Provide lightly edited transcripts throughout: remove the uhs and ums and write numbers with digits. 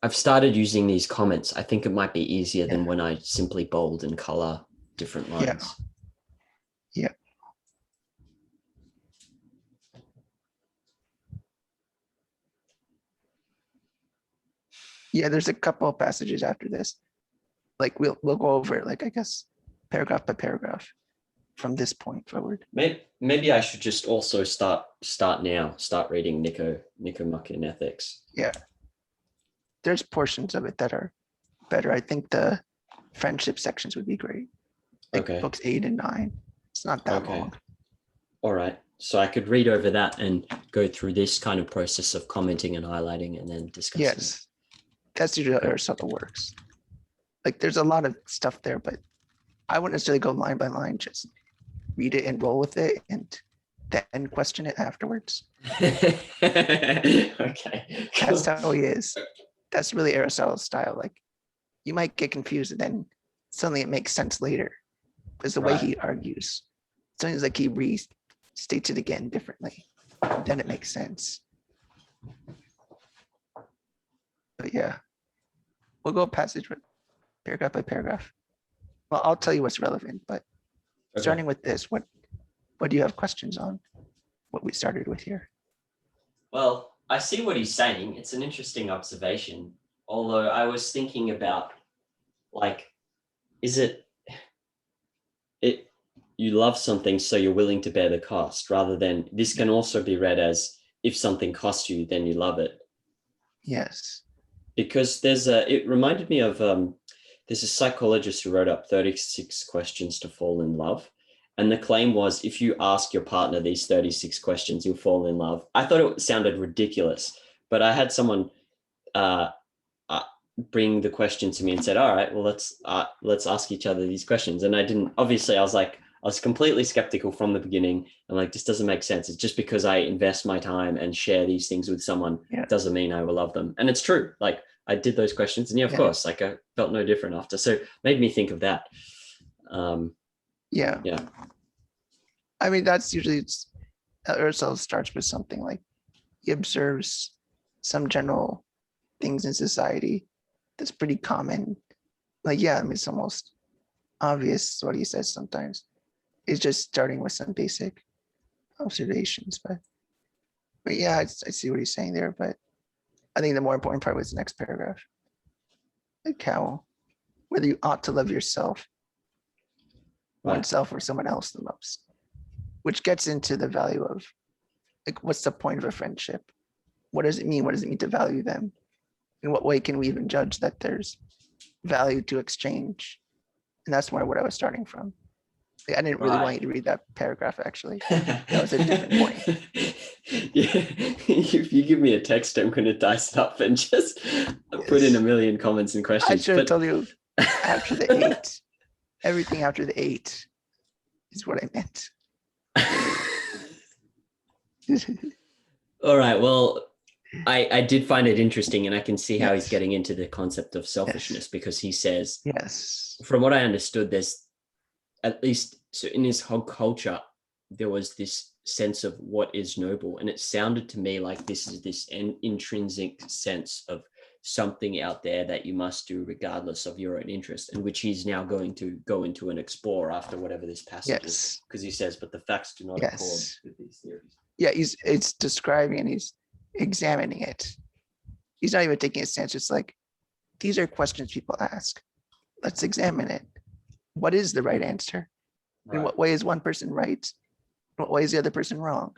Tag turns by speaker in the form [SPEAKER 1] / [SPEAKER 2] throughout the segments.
[SPEAKER 1] I've started using these comments. I think it might be easier
[SPEAKER 2] Yeah.
[SPEAKER 1] than when I simply bold and color different
[SPEAKER 2] Yeah.
[SPEAKER 1] lines.
[SPEAKER 2] Yeah. Yeah, there's a couple of passages after this. Like we'll go over it, like I guess paragraph by paragraph from this point forward.
[SPEAKER 1] Maybe I should just also start reading Nicomachean in Ethics.
[SPEAKER 2] Yeah. There's portions of it that are better. I think the friendship sections would be great. Like
[SPEAKER 1] Okay.
[SPEAKER 2] books 8 and 9. It's not that long.
[SPEAKER 1] All right. So I could read over that and go through this kind of process of commenting and highlighting and then discussing.
[SPEAKER 2] Yes. That's usually how Aristotle works. Like there's a lot of stuff there, but I wouldn't necessarily go line by line, just read it and roll with it and then question it afterwards.
[SPEAKER 1] Okay.
[SPEAKER 2] That's how he is. That's really Aristotle's style. Like you might get confused and then suddenly it makes sense later. Because the way he argues, sometimes like he restates it again differently. Then it makes sense. But yeah, we'll go passage with paragraph by paragraph. Well, I'll tell you what's relevant, but starting with this, what do you have questions on? What we started with here?
[SPEAKER 1] Well, I see what he's saying. It's an interesting observation. Although I was thinking about, like, is it you love something so you're willing to bear the cost, rather than this can also be read as if something costs you, then you love it.
[SPEAKER 2] Yes.
[SPEAKER 1] Because it reminded me of, there's a psychologist who wrote up 36 questions to fall in love. And the claim was, if you ask your partner these 36 questions, you'll fall in love. I thought it sounded ridiculous, but I had someone bring the question to me and said, all right, well, let's ask each other these questions. And I was completely skeptical from the beginning. I'm like, this doesn't make sense. It's just because I invest my time and share these things with someone doesn't mean I will love them. And it's true. Like I did those questions and of course, like I felt no different after. So it made me think of that.
[SPEAKER 2] Yeah. I mean, that's usually Aristotle starts with something like he observes some general things in society that's pretty common. Like, yeah, I mean, it's almost obvious what he says sometimes. It's just starting with some basic observations. But yeah, I see what he's saying there. But I think the more important part was the next paragraph. Like how, whether you ought to love yourself, oneself, or someone else the most, which gets into the value of, like, what's the point of a friendship? What does it mean? What does it mean to value them? In what way can we even judge that there's value to exchange? And that's more what I was starting from. Like, I didn't really want you to read that paragraph, actually. That was a different point.
[SPEAKER 1] If you give me a text, I'm going to dice it up and just put in a million comments and questions.
[SPEAKER 2] I should have told you after the 8. Everything after the 8 is what I meant.
[SPEAKER 1] All right. Well, I did find it interesting, and I can see how he's getting into the concept of selfishness because he says, from what I understood, there's at least, so in his whole culture, there was this sense of what is noble. And it sounded to me like this is this intrinsic sense of something out there that you must do regardless of your own interest, and which he's now going to go into and explore after whatever this passage is, because he says, but the facts do not accord with these theories.
[SPEAKER 2] Yeah, it's describing and he's examining it. He's not even taking a stance. It's like, these are questions people ask. Let's examine it. What is the right answer? In what way is one person right? In what way is the other person wrong?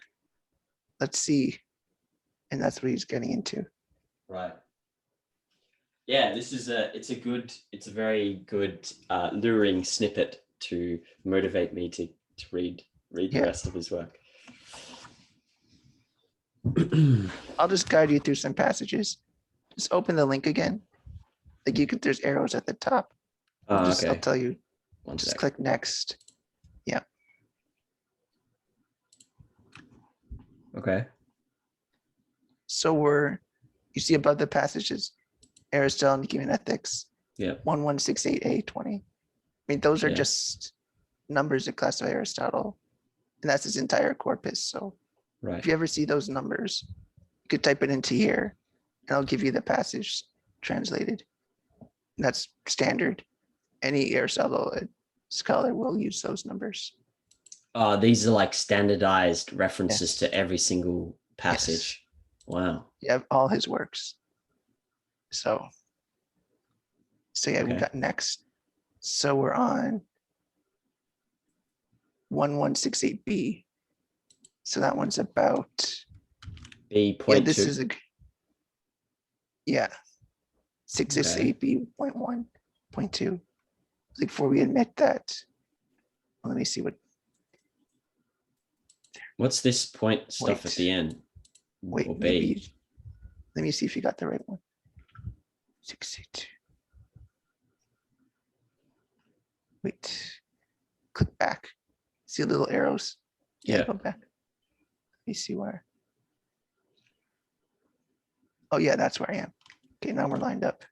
[SPEAKER 2] Let's see. And that's what he's getting into.
[SPEAKER 1] Right. Yeah, this is it's a very good luring snippet to motivate me to read the rest of his work.
[SPEAKER 2] I'll just guide you through some passages. Just open the link again. Like there's arrows at the top. I'll tell you. Just click next. Yeah.
[SPEAKER 1] Okay.
[SPEAKER 2] So you see above the passages, Aristotle and Human Ethics.
[SPEAKER 1] Yeah.
[SPEAKER 2] 1168A20. I mean, those are just numbers that classify Aristotle, and that's his entire corpus. So if you ever see those numbers, you could type it into here, and I'll give you the passage translated. That's standard. Any Aristotle scholar will use those numbers.
[SPEAKER 1] These are like standardized references
[SPEAKER 2] Yes.
[SPEAKER 1] to every single passage. Yes. Wow.
[SPEAKER 2] Yeah, all his works. So yeah, okay. We got next. So we're on 1168b. So that one's about
[SPEAKER 1] B.2.
[SPEAKER 2] Yeah, this is a 668b.1.2. Before we admit that, let me see
[SPEAKER 1] what's this point stuff at the end.
[SPEAKER 2] Wait, maybe, let me see if you got the right one. 682. Wait, click back. See the little arrows? Yeah, go back. Let me see where. Oh yeah, that's where I am. Okay, now we're lined up.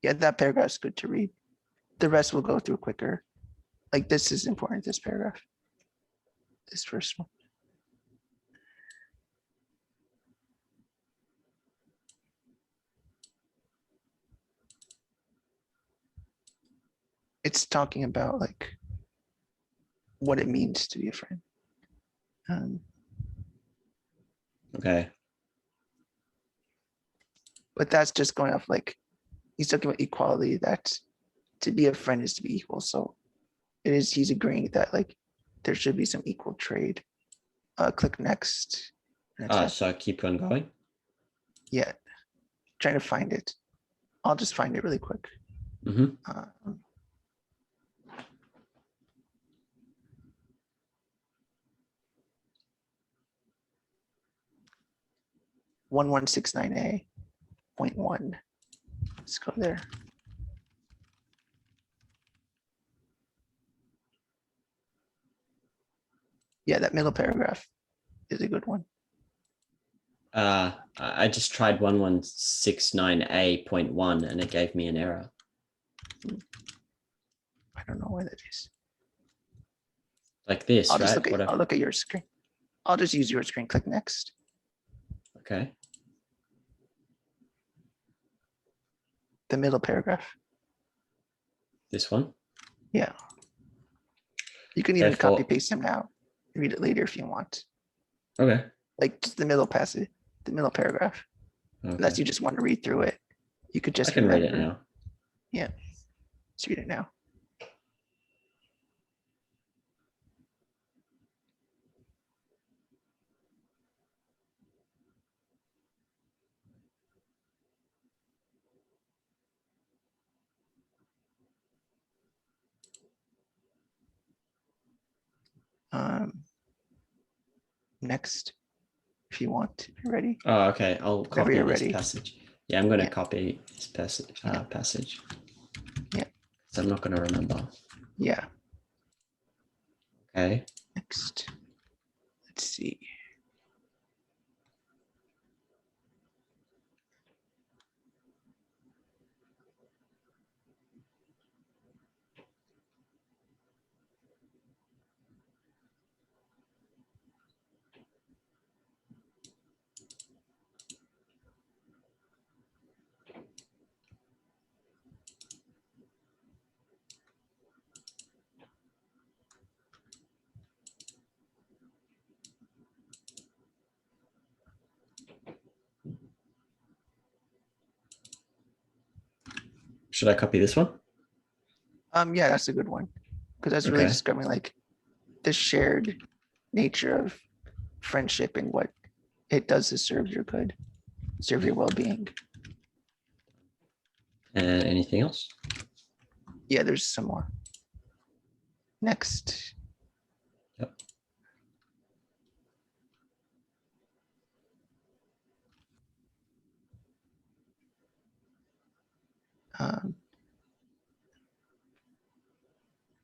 [SPEAKER 2] Yeah, that paragraph's good to read. The rest will go through quicker. Like this is important, this paragraph. This first one. It's talking about like what it means to be a friend.
[SPEAKER 1] Okay.
[SPEAKER 2] But that's just going off like, he's talking about equality, that to be a friend is to be equal. So he's agreeing that like there should be some equal trade. Click next.
[SPEAKER 1] So I keep on going?
[SPEAKER 2] Yeah, trying to find it. I'll just find it really quick. 1169A.1. Let's go there. Yeah, that middle paragraph is a good one.
[SPEAKER 1] I just tried 1169A.1 and it gave me an error.
[SPEAKER 2] I don't know why that is.
[SPEAKER 1] Like this,
[SPEAKER 2] I'll
[SPEAKER 1] right?
[SPEAKER 2] I'll look at your screen. I'll just use your screen. Click next.
[SPEAKER 1] Okay.
[SPEAKER 2] The middle paragraph.
[SPEAKER 1] This one?
[SPEAKER 2] Yeah. You can even copy paste them now. Read it later if you want.
[SPEAKER 1] Okay.
[SPEAKER 2] Like just the middle passage, the middle paragraph. Okay. Unless you just want to read through it. You could just
[SPEAKER 1] read it now.
[SPEAKER 2] Yeah. Let's read it now. Next, if you want, if you're ready.
[SPEAKER 1] Oh, okay. I'll copy this passage. Yeah, I'm going to copy this passage.
[SPEAKER 2] Yeah.
[SPEAKER 1] So I'm not going to remember.
[SPEAKER 2] Yeah.
[SPEAKER 1] Okay.
[SPEAKER 2] Next. Let's see.
[SPEAKER 1] Should I copy this one?
[SPEAKER 2] Yeah, that's a good one. Because that's really describing like the shared nature of friendship and what it does to serve your good, serve your well-being.
[SPEAKER 1] And anything else?
[SPEAKER 2] Yeah, there's some more. Next.
[SPEAKER 1] Yep.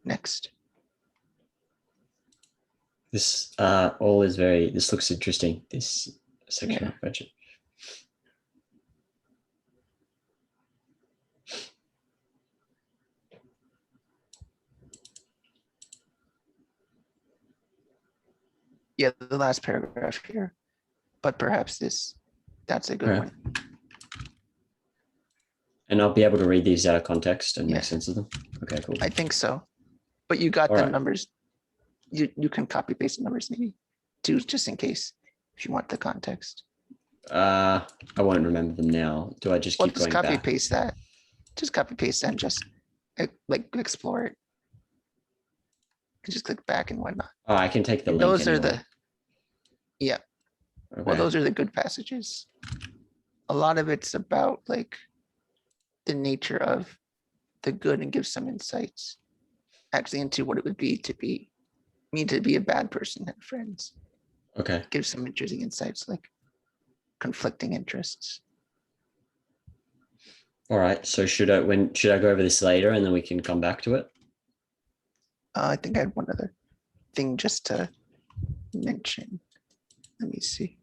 [SPEAKER 2] Next.
[SPEAKER 1] This all is very, this looks interesting, this section of budget.
[SPEAKER 2] Yeah, the last paragraph here, but perhaps that's a good one.
[SPEAKER 1] And I'll be able to read these out of context and make sense of them. Okay, cool.
[SPEAKER 2] I think so. But you got the numbers. You can copy paste the numbers maybe too, just in case if you want the context.
[SPEAKER 1] I won't remember them now. Do I just keep going back?
[SPEAKER 2] Copy paste that. Just copy paste and just like explore it. You just click back and whatnot.
[SPEAKER 1] Oh, I can take the link.
[SPEAKER 2] Those
[SPEAKER 1] anyway.
[SPEAKER 2] are the Okay. Well, those are the good passages. A lot of it's about like the nature of the good and give some insights actually into what it would be to be a bad person and friends.
[SPEAKER 1] Okay.
[SPEAKER 2] Give some interesting insights like conflicting interests.
[SPEAKER 1] All right. So should I go over this later and then we can come back to it?
[SPEAKER 2] I think I had one other thing just to mention. Let me see.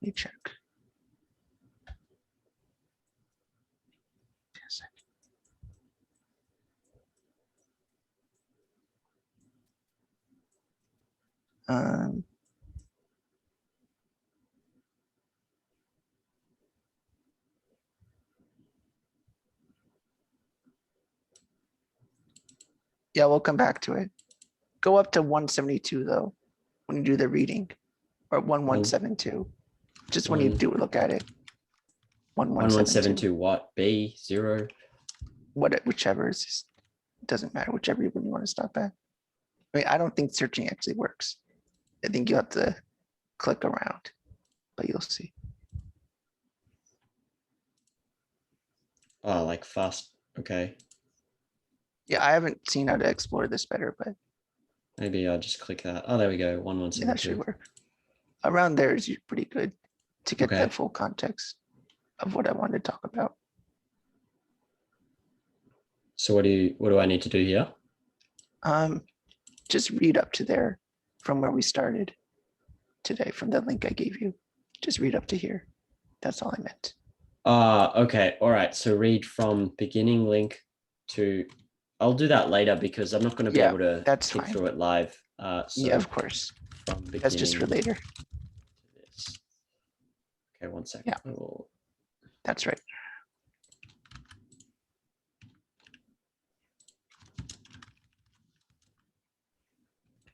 [SPEAKER 2] Let me check. Yeah, we'll come back to it. Go up to 172 though, when you do the reading, or 1172. Just when you do look at it.
[SPEAKER 1] 1172 what? B 0?
[SPEAKER 2] Whichever is doesn't matter, whichever one you want to stop at. I mean, I don't think searching actually works. I think you have to click around, but you'll see.
[SPEAKER 1] Oh, like fast. Okay.
[SPEAKER 2] Yeah, I haven't seen how to explore this better, but
[SPEAKER 1] maybe I'll just click that. Oh, there we go. 1172.
[SPEAKER 2] Yeah, that should work. Around there is pretty good to get the full context of what I wanted to talk about.
[SPEAKER 1] So what do I need to do here?
[SPEAKER 2] Just read up to there from where we started today, from the link I gave you. Just read up to here. That's all I meant.
[SPEAKER 1] Okay. All right. So read from beginning link to, I'll do that later because I'm not going to be able to click through it live. So
[SPEAKER 2] yeah, of course. That's just for later.
[SPEAKER 1] Okay, 1 second.
[SPEAKER 2] Yeah, that's right.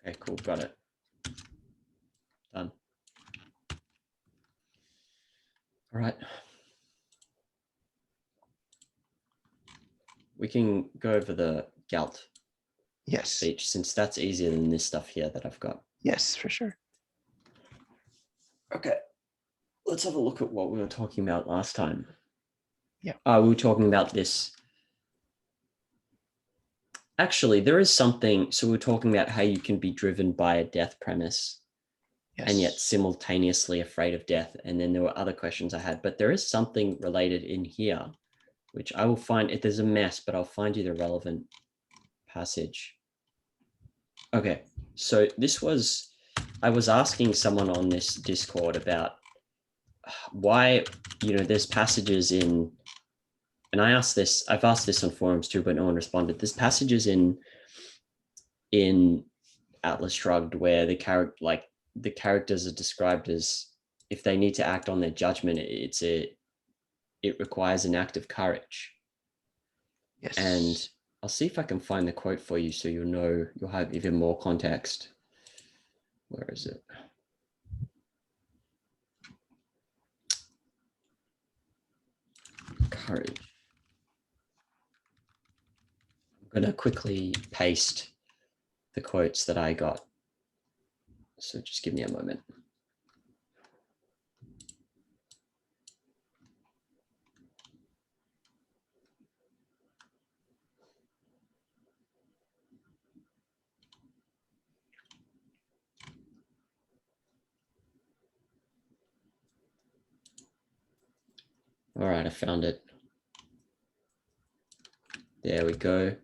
[SPEAKER 1] Okay, cool. Got it. Done. All right. We can go over the GALT speech since that's easier than this stuff here that I've got.
[SPEAKER 2] Yes, for sure.
[SPEAKER 1] Okay. Let's have a look at what we were talking about last time.
[SPEAKER 2] Yeah.
[SPEAKER 1] We were talking about this. Actually, there is something. So we're talking about how you can be driven by a death premise and yet simultaneously afraid of death. And then there were other questions I had, but there is something related in here, which I will find. There's a mess, but I'll find you the relevant passage. Okay. So I was asking someone on this Discord about why, there's passages in, and I've asked this on forums too, but no one responded. There's passages in Atlas Shrugged where the characters are described as, if they need to act on their judgment, it requires an act of courage.
[SPEAKER 2] Yes.
[SPEAKER 1] And I'll see if I can find the quote for you so you'll have even more context. Where is it? Courage. I'm going to quickly paste the quotes that I got. So just give me a moment. All right, I found it. There we go.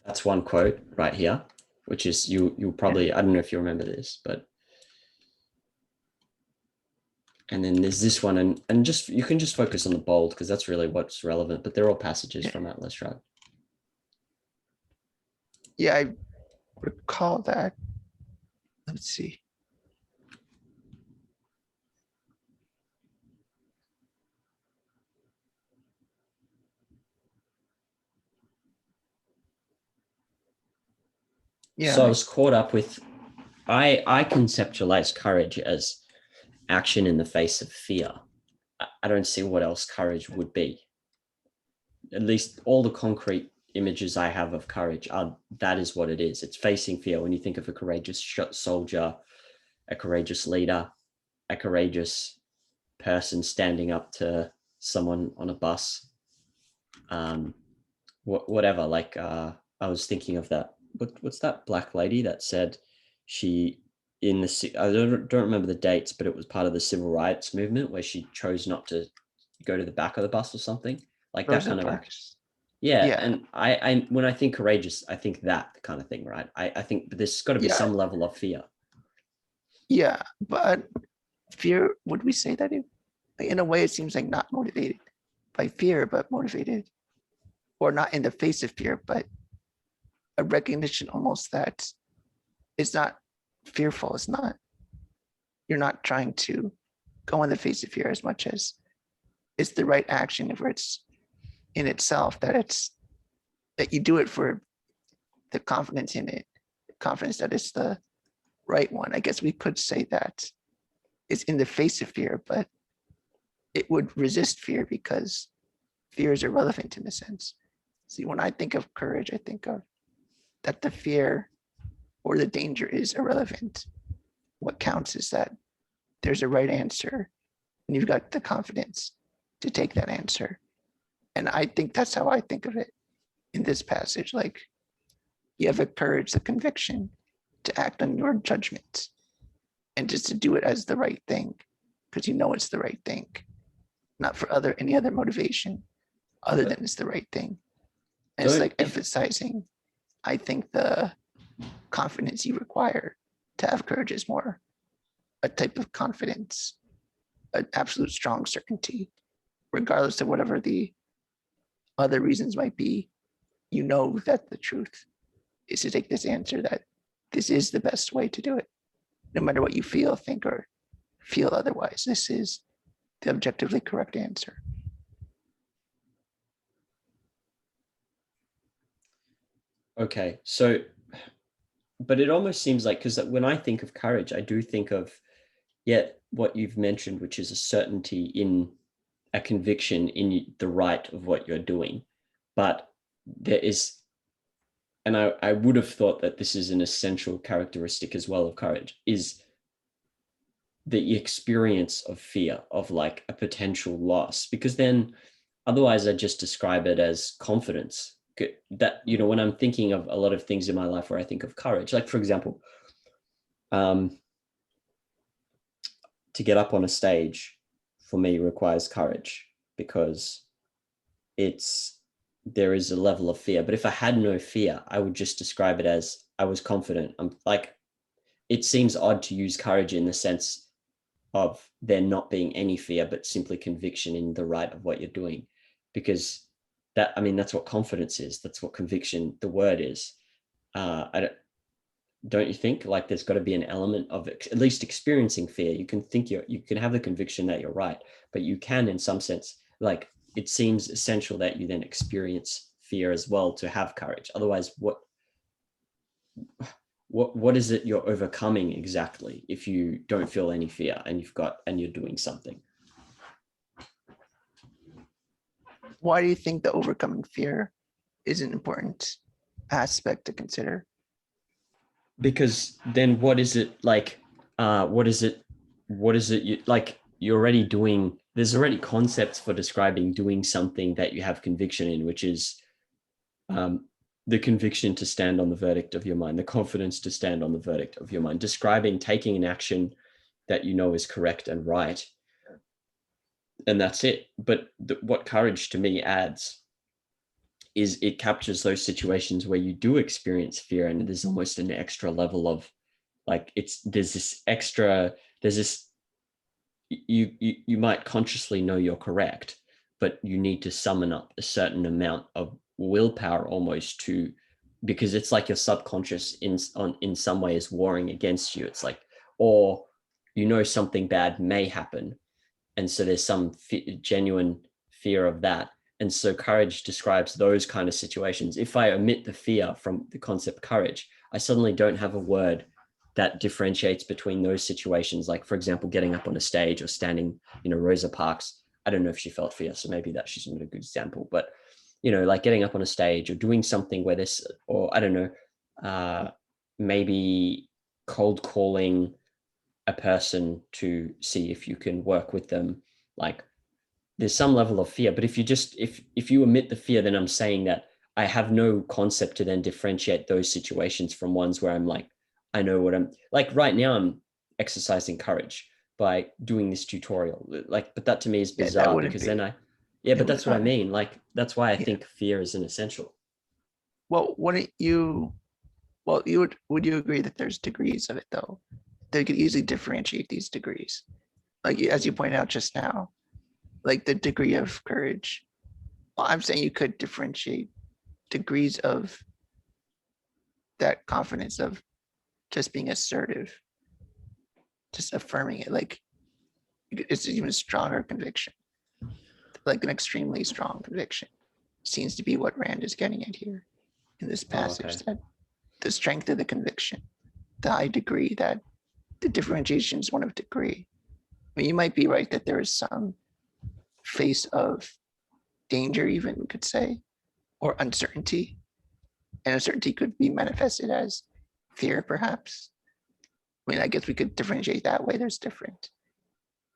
[SPEAKER 1] That's one quote right here, which is you'll probably, I don't know if you remember this, but, and then there's this one, and just, you can just focus on the bold because that's really what's relevant, but they're all passages from Atlas Shrugged.
[SPEAKER 2] Yeah, I recall that. Let's see.
[SPEAKER 1] So I
[SPEAKER 2] Yeah,
[SPEAKER 1] was caught up with, I conceptualize courage as action in the face of fear. I don't see what else courage would be. At least all the concrete images I have of courage are that is what it is. It's facing fear. When you think of a courageous soldier, a courageous leader, a courageous person standing up to someone on a bus, whatever. Like I was thinking of that. What's that black lady that said she in the I don't remember the dates, but it was part of the civil rights movement where she chose not to go to the back of the bus or something like that
[SPEAKER 2] Rosa
[SPEAKER 1] kind of action.
[SPEAKER 2] Parks.
[SPEAKER 1] Yeah,
[SPEAKER 2] Yeah,
[SPEAKER 1] and I when I think courageous, I think that kind of thing, right? I think there's got to be
[SPEAKER 2] yeah,
[SPEAKER 1] some level of fear.
[SPEAKER 2] yeah. But fear, would we say that in a way it seems like not motivated by fear, but motivated, or not in the face of fear, but a recognition almost that it's not fearful. It's not, you're not trying to go in the face of fear as much as it's the right action where it's in itself, that it's that you do it for the confidence in it, the confidence that it's the right one. I guess we could say that it's in the face of fear, but it would resist fear because fear is irrelevant in a sense. See, when I think of courage, I think of that the fear or the danger is irrelevant. What counts is that there's a right answer and you've got the confidence to take that answer. And I think that's how I think of it in this passage. Like, you have the courage, the conviction to act on your judgment and just to do it as the right thing because you know it's the right thing, not for any other motivation other than it's the right thing. And it's
[SPEAKER 1] Don't
[SPEAKER 2] like
[SPEAKER 1] if
[SPEAKER 2] emphasizing, I think, the confidence you require to have courage is more a type of confidence, an absolute strong certainty, regardless of whatever the other reasons might be. You know that the truth is to take this answer, that this is the best way to do it, no matter what you feel, think, or feel otherwise. This is the objectively correct answer.
[SPEAKER 1] okay, so but it almost seems like because when I think of courage, I do think of yet what you've mentioned, which is a certainty in a conviction in the right of what you're doing. But there is, and I would have thought that this is an essential characteristic as well of courage, is the experience of fear of like a potential loss, because then otherwise I just describe it as confidence. That, you know, when I'm thinking of a lot of things in my life where I think of courage, like for example, um, to get up on a stage for me requires courage because it's there is a level of fear. But if I had no fear, I would just describe it as I was confident. I'm like, it seems odd to use courage in the sense of there not being any fear, but simply conviction in the right of what you're doing. Because that, I mean, that's what confidence is. That's what conviction, the word is. Don't you think? Like there's got to be an element of at least experiencing fear. You can think you can have the conviction that you're right, but you can, in some sense, like it seems essential that you then experience fear as well to have courage. Otherwise, what is it you're overcoming exactly if you don't feel any fear and you're doing something?
[SPEAKER 2] Why do you think the overcoming fear is an important aspect to consider?
[SPEAKER 1] Because then what is it like? What is it you like? You're already doing. There's already concepts for describing doing something that you have conviction in, which is um, the conviction to stand on the verdict of your mind, the confidence to stand on the verdict of your mind, describing taking an action that you know is correct and right, and that's it. But what courage to me adds is it captures those situations where you do experience fear, and there's almost an extra level of like there's this you might consciously know you're correct, but you need to summon up a certain amount of willpower almost to because it's like your subconscious in some way is warring against you. It's like, or something bad may happen, and so there's some genuine fear of that. And so courage describes those kind of situations. If I omit the fear from the concept courage, I suddenly don't have a word that differentiates between those situations. Like, for example, getting up on a stage or standing, Rosa Parks. I don't know if she felt fear, so maybe that she's not a good example, but like getting up on a stage or doing something where this, or I don't know, maybe cold calling a person to see if you can work with them. Like, there's some level of fear, but if you omit the fear, then I'm saying that I have no concept to then differentiate those situations from ones where I'm like, I know what I'm like. Right now I'm exercising courage by doing this tutorial, like, but that to me is bizarre, because then but that's what I mean. Like, that's why I think fear is an essential.
[SPEAKER 2] Well, would you agree that there's degrees of it though? They could easily differentiate these degrees. Like, as you pointed out just now, like the degree of courage. Well, I'm saying you could differentiate degrees of that confidence of just being assertive, just affirming it. Like, it's even stronger conviction, like an extremely strong conviction seems to be what Rand is getting at here in this passage. That the strength of the conviction, the high degree, that the differentiation is one of degree. I mean, you might be right that there is some face of danger, even we could say, or uncertainty. And uncertainty could be manifested as fear, perhaps. I mean, I guess we could differentiate that way. There's different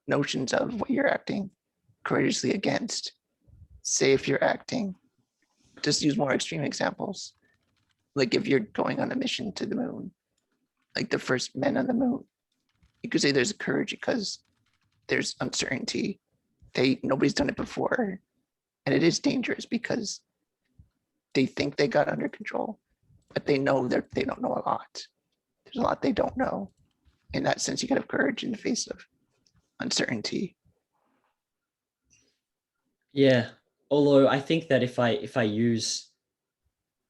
[SPEAKER 2] notions of what you're acting courageously against. Say if you're acting, just use more extreme examples. Like if you're going on a mission to the moon, like the first men on the moon, you could say there's courage because there's uncertainty. Nobody's done it before. And it is dangerous because they think they got under control, but they know that they don't know a lot. There's a lot they don't know. In that sense, you gotta have courage in the face of uncertainty.
[SPEAKER 1] Yeah. Although I think that if I use,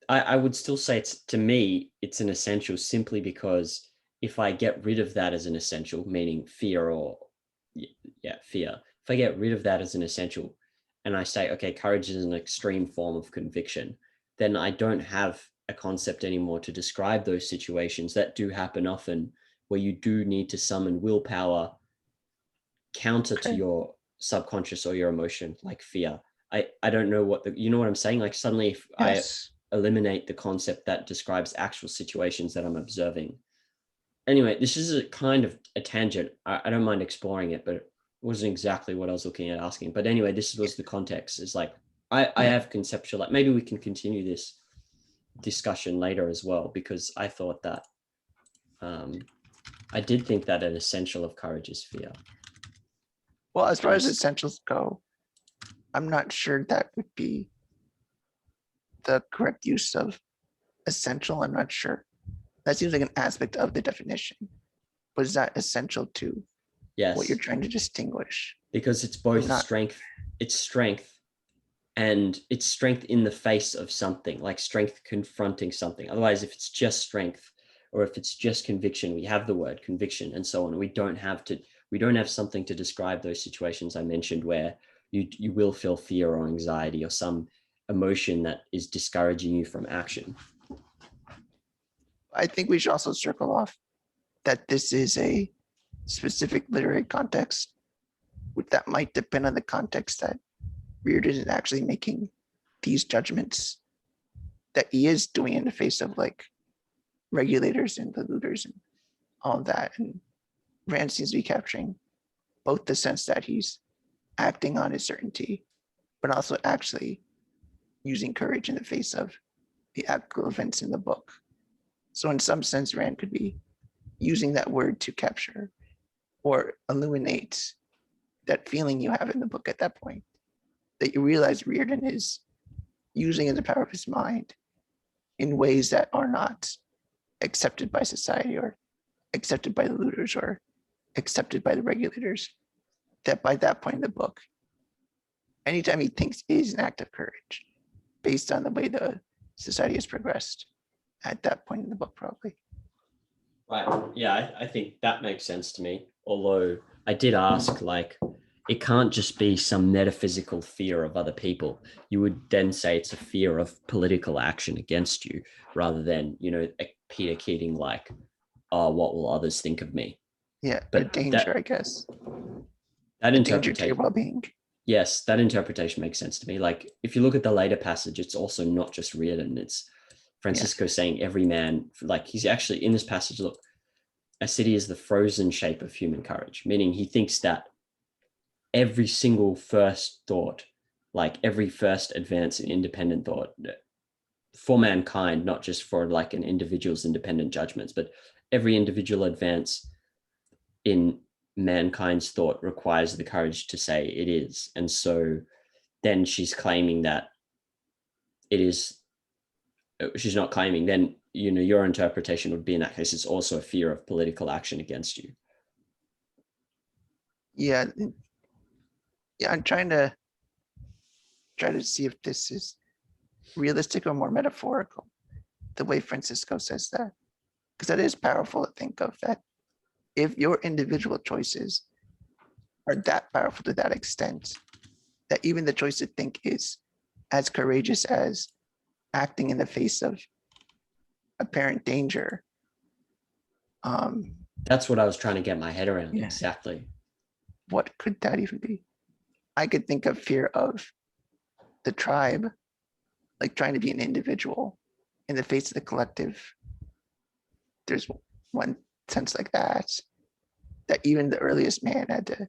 [SPEAKER 1] I would still say to me, it's an essential simply because if I get rid of that as an essential, meaning fear fear, if I get rid of that as an essential and I say, okay, courage is an extreme form of conviction, then I don't have a concept anymore to describe those situations that do happen often where you do need to summon willpower counter to your subconscious or your emotion, like fear. I don't know what you know what I'm saying? Like, suddenly if
[SPEAKER 2] yes.
[SPEAKER 1] I eliminate the concept that describes actual situations that I'm observing. Anyway, this is a kind of a tangent. I don't mind exploring it, but it wasn't exactly what I was looking at asking. But anyway, this was the context. It's like I have conceptual, like, maybe we can continue this discussion later as well, because I thought that I did think that an essential of courage is fear.
[SPEAKER 2] Well, as far as essentials go, I'm not sure that would be the correct use of essential. I'm not sure. That seems like an aspect of the definition. But is that essential to what you're trying to distinguish?
[SPEAKER 1] Because it's both strength, and it's strength in the face of something, like strength confronting something. Otherwise, if it's just strength or if it's just conviction, we have the word conviction and so on. We don't have something to describe those situations I mentioned where you will feel fear or anxiety or some emotion that is discouraging you from action.
[SPEAKER 2] I think we should also circle off that this is a specific literary context that might depend on the context that Reardon is actually making these judgments, that he is doing in the face of like regulators and polluters and all of that. And Rand seems to be capturing both the sense that he's acting on his certainty, but also actually using courage in the face of the actual events in the book. So in some sense, Rand could be using that word to capture or illuminate that feeling you have in the book at that point, that you realize Reardon is using the power of his mind in ways that are not accepted by society or accepted by the looters or accepted by the regulators. That by that point in the book, anytime he thinks is an act of courage based on the way the society has progressed, at that point in the book, probably.
[SPEAKER 1] Right. Yeah, I think that makes sense to me. Although I did ask, like, it can't just be some metaphysical fear of other people. You would then say it's a fear of political action against you rather than, Peter Keating, like, oh, what will others think of me?
[SPEAKER 2] Yeah, a
[SPEAKER 1] But
[SPEAKER 2] danger, I guess.
[SPEAKER 1] that
[SPEAKER 2] A danger to your
[SPEAKER 1] interpretation,
[SPEAKER 2] well-being.
[SPEAKER 1] yes, that interpretation makes sense to me. Like, if you look at the later passage, it's also not just Reardon, it's Francisco saying every man, like, he's actually in this passage, look, a city is the frozen shape of human courage, meaning he thinks that every single first thought, like every first advance in independent thought for mankind, not just for like an individual's independent judgments, but every individual advance in mankind's thought requires the courage to say it is. And so then she's claiming that it is, she's not claiming, then, your interpretation would be in that case, it's also a fear of political action against you.
[SPEAKER 2] Yeah. Yeah, I'm trying to see if this is realistic or more metaphorical, the way Francisco says that. Because that is powerful to think of, that if your individual choices are that powerful to that extent, that even the choice to think is as courageous as acting in the face of apparent danger.
[SPEAKER 1] That's what I was trying to get my head around.
[SPEAKER 2] Yeah.
[SPEAKER 1] Exactly.
[SPEAKER 2] What could that even be? I could think of fear of the tribe, like trying to be an individual in the face of the collective. There's one sense like that even the earliest man had to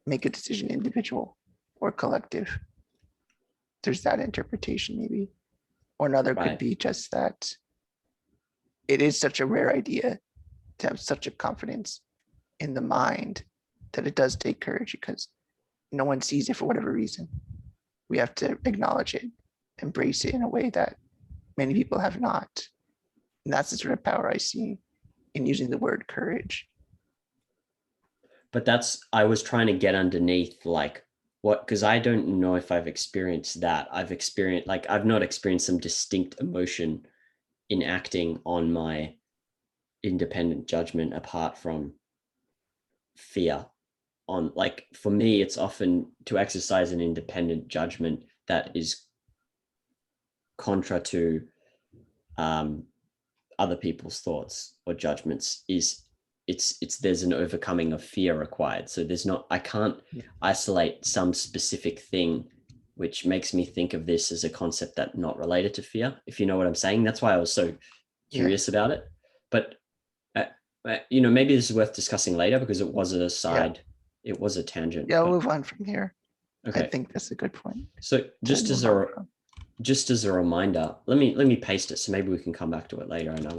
[SPEAKER 2] make a decision, individual or collective. There's that interpretation, maybe. Or another could be just that it is such a rare idea to have such a confidence in the mind that it does take courage, because no one sees it for whatever reason. We have to acknowledge it, embrace it in a way that many people have not. And that's the sort of power I see in using the word courage.
[SPEAKER 1] But I was trying to get underneath, like, what, because I don't know if I've experienced that. I've not experienced some distinct emotion in acting on my independent judgment apart from fear. On, like, for me, it's often to exercise an independent judgment that is contra to other people's thoughts or judgments is there's an overcoming of fear required. So I can't isolate some specific thing which makes me think of this as a concept that not related to fear, if you know what I'm saying. That's why I was so curious about it. But maybe this is worth discussing later, because it was it was a tangent.
[SPEAKER 2] We'll move on from here.
[SPEAKER 1] Okay.
[SPEAKER 2] I think that's a good point.
[SPEAKER 1] So just as a reminder, let me paste it so maybe we can come back to it later, and I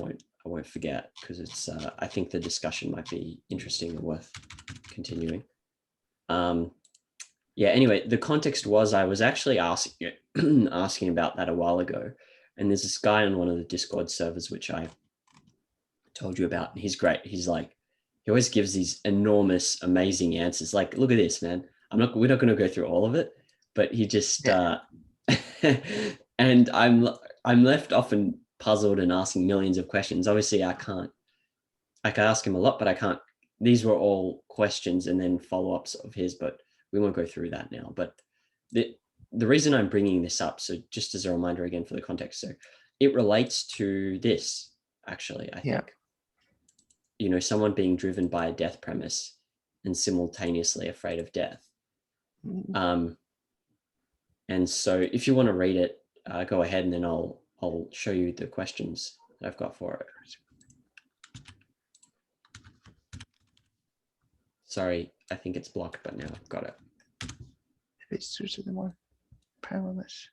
[SPEAKER 1] won't forget, because it's I think the discussion might be interesting and worth continuing. Anyway, the context was I was actually asking about that a while ago, and there's this guy on one of the Discord servers which I told you about, and he's great. He's like, he always gives these enormous, amazing answers. Like, look at this, man. We're not going to go through all of it, but he just and I'm left often puzzled and asking millions of questions. Obviously, I can ask him a lot, but I can't. These were all questions and then follow-ups of his, but we won't go through that now. But the reason I'm bringing this up, so just as a reminder again for the context, so it relates to this, actually, I think. Someone being driven by a death premise and simultaneously afraid of death. And so if you want to read it, go ahead, and then I'll show you the questions that I've got for it. Sorry, I think it's blocked, but now I've got it.
[SPEAKER 2] It's suits the more powerless.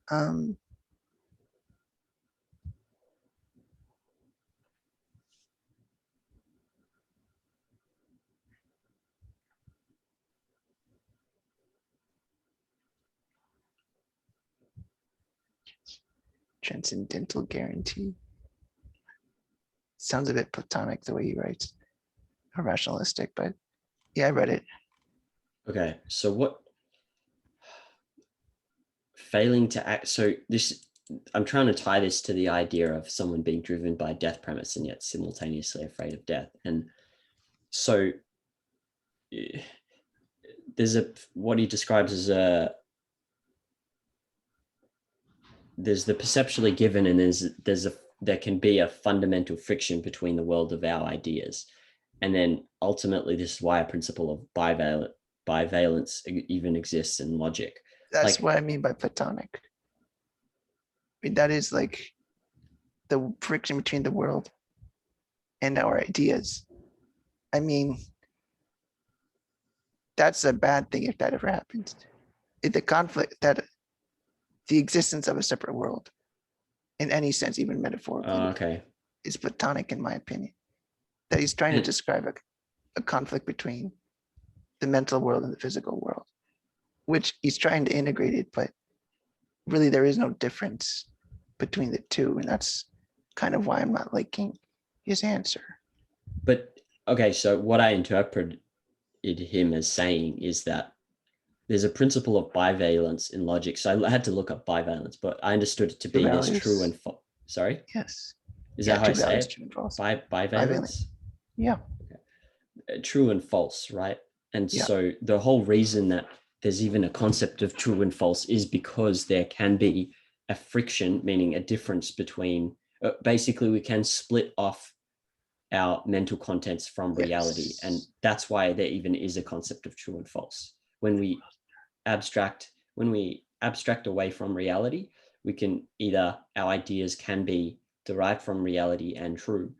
[SPEAKER 2] Um, Transcendental guarantee. Sounds a bit platonic the way he writes, or rationalistic, but yeah, I read it.
[SPEAKER 1] Okay, so what failing to act, so this, I'm trying to tie this to the idea of someone being driven by death premise and yet simultaneously afraid of death. And so there's what he describes as there's the perceptually given, and there can be a fundamental friction between the world of our ideas. And then ultimately, this is why a principle of bivalence even exists in logic.
[SPEAKER 2] That's
[SPEAKER 1] Like,
[SPEAKER 2] what I mean by platonic. I mean, that is like the friction between the world and our ideas. I mean, that's a bad thing if that ever happens. The conflict, that the existence of a separate world, in any sense, even metaphorically,
[SPEAKER 1] okay,
[SPEAKER 2] is platonic in my opinion. That he's trying to describe a conflict between the mental world and the physical world, which he's trying to integrate it, but really there is no difference between the two. And that's kind of why I'm not liking his answer.
[SPEAKER 1] But okay, so what I interpreted him as saying is that there's a principle of bivalence in logic. So I had to look up bivalence, but I understood it to be this true and false. Sorry?
[SPEAKER 2] Yes.
[SPEAKER 1] Is
[SPEAKER 2] Yeah,
[SPEAKER 1] that how I
[SPEAKER 2] two
[SPEAKER 1] say
[SPEAKER 2] values,
[SPEAKER 1] it?
[SPEAKER 2] true and false.
[SPEAKER 1] Bivalence?
[SPEAKER 2] Yeah.
[SPEAKER 1] True and false, right? And
[SPEAKER 2] Yeah.
[SPEAKER 1] so the whole reason that there's even a concept of true and false is because there can be a friction, meaning a difference between, basically we can split off our mental contents from reality.
[SPEAKER 2] Yes.
[SPEAKER 1] And that's why there even is a concept of true and false. When we abstract away from reality, we can either, our ideas can be derived from reality and true,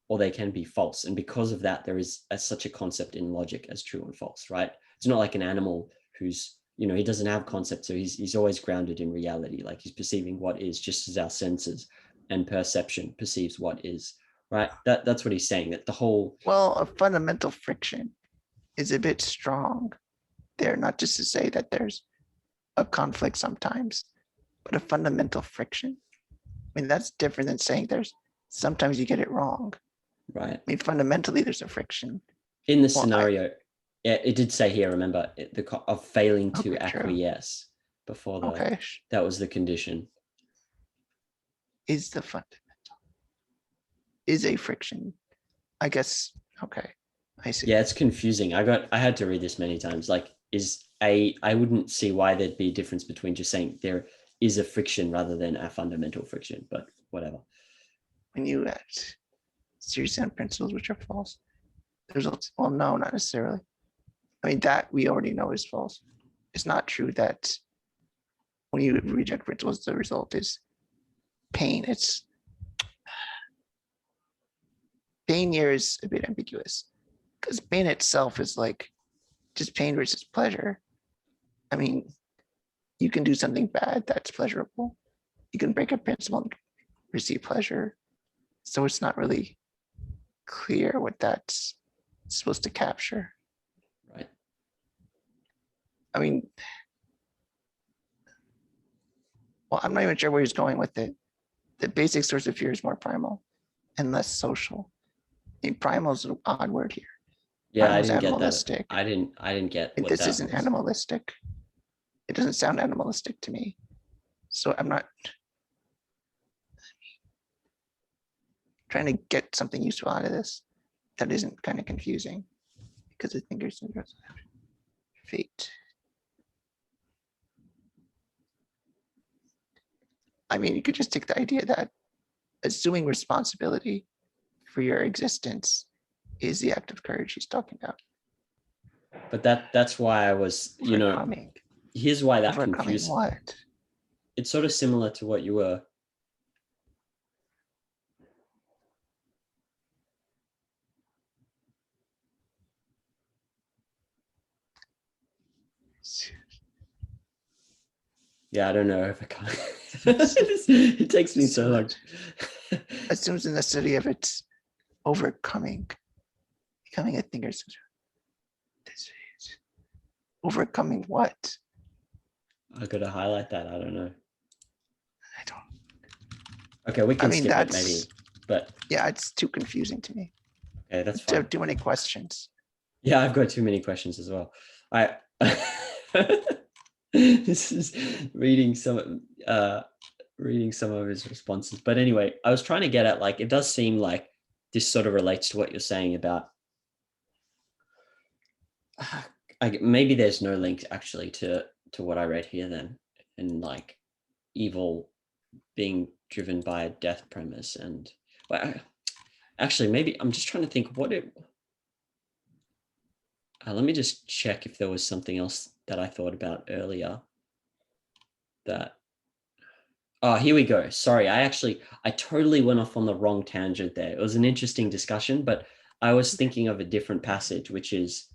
[SPEAKER 1] or they can be false. And because of that, there is such a concept in logic as true and false, right? It's not like an animal who's, he doesn't have concepts, so he's always grounded in reality. Like he's perceiving what is, just as our senses and perception perceives what is, right? That's what he's saying, that the whole,
[SPEAKER 2] well, a fundamental friction is a bit strong there, not just to say that there's a conflict sometimes, but a fundamental friction. I mean, that's different than saying there's sometimes you get it wrong.
[SPEAKER 1] right?
[SPEAKER 2] I mean, fundamentally, there's a friction.
[SPEAKER 1] In this scenario, it did say here, remember, of failing to acquiesce before that was the condition.
[SPEAKER 2] Is the fundamental, is a friction, I guess. Okay, I see.
[SPEAKER 1] Yeah, it's confusing. I had to read this many times. Like, I wouldn't see why there'd be a difference between just saying there is a friction rather than a fundamental friction, but whatever.
[SPEAKER 2] When you act series and principles which are false, the results, well, no, not necessarily. I mean, that we already know is false. It's not true that when you reject principles, the result is pain. It's pain here is a bit ambiguous because pain itself is like just pain versus pleasure. I mean, you can do something bad that's pleasurable. You can break a principle and receive pleasure. So it's not really clear what that's supposed to capture.
[SPEAKER 1] Right.
[SPEAKER 2] I mean, well, I'm not even sure where he's going with it. The basic source of fear is more primal and less social. I mean, primal is an odd word here.
[SPEAKER 1] Yeah,
[SPEAKER 2] Primal
[SPEAKER 1] I
[SPEAKER 2] is
[SPEAKER 1] didn't get that.
[SPEAKER 2] animalistic.
[SPEAKER 1] I didn't get what
[SPEAKER 2] This
[SPEAKER 1] that
[SPEAKER 2] isn't
[SPEAKER 1] was.
[SPEAKER 2] animalistic. It doesn't sound animalistic to me. So I'm not trying to get something useful out of this that isn't kind of confusing because I think there's fate. I mean, you could just take the idea that assuming responsibility for your existence is the act of courage he's talking about.
[SPEAKER 1] But that's why I was, here's why that confused.
[SPEAKER 2] What?
[SPEAKER 1] It's sort of similar to what you were. Yeah, I don't know if I can't. It takes me so long.
[SPEAKER 2] Assumes the necessity of its overcoming, becoming a thing or something. Overcoming what?
[SPEAKER 1] I gotta highlight that. I don't know.
[SPEAKER 2] I don't.
[SPEAKER 1] Okay, we can skip it
[SPEAKER 2] that's
[SPEAKER 1] maybe, but
[SPEAKER 2] yeah, it's too confusing to me.
[SPEAKER 1] okay, that's fine.
[SPEAKER 2] Too many questions.
[SPEAKER 1] Yeah, I've got too many questions as well. I this is reading some of his responses. But anyway, I was trying to get at, like, it does seem like this sort of relates to what you're saying about maybe there's no link actually to what I read here then, and like evil being driven by a death premise. And well, actually maybe I'm just trying to think what it let me just check if there was something else that I thought about earlier that oh, here we go. Sorry, I totally went off on the wrong tangent there. It was an interesting discussion, but I was thinking of a different passage, which is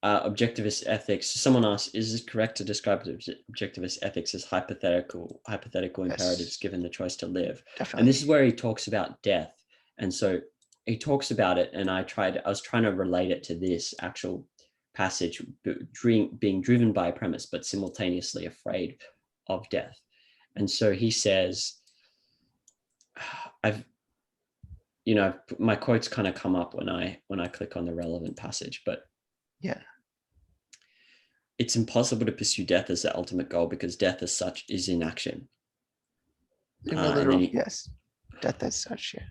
[SPEAKER 1] objectivist ethics. Someone asked, is it correct to describe objectivist ethics as hypothetical imperatives given the choice to live? Definitely. And this is where he talks about death. And so he talks about it, and I was trying to relate it to this actual passage, being driven by a premise, but simultaneously afraid of death. And so he says, my quotes kind of come up when I click on the relevant passage, but
[SPEAKER 2] yeah,
[SPEAKER 1] it's impossible to pursue death as the ultimate goal because death as such is inaction.
[SPEAKER 2] Yes, death as such, yeah.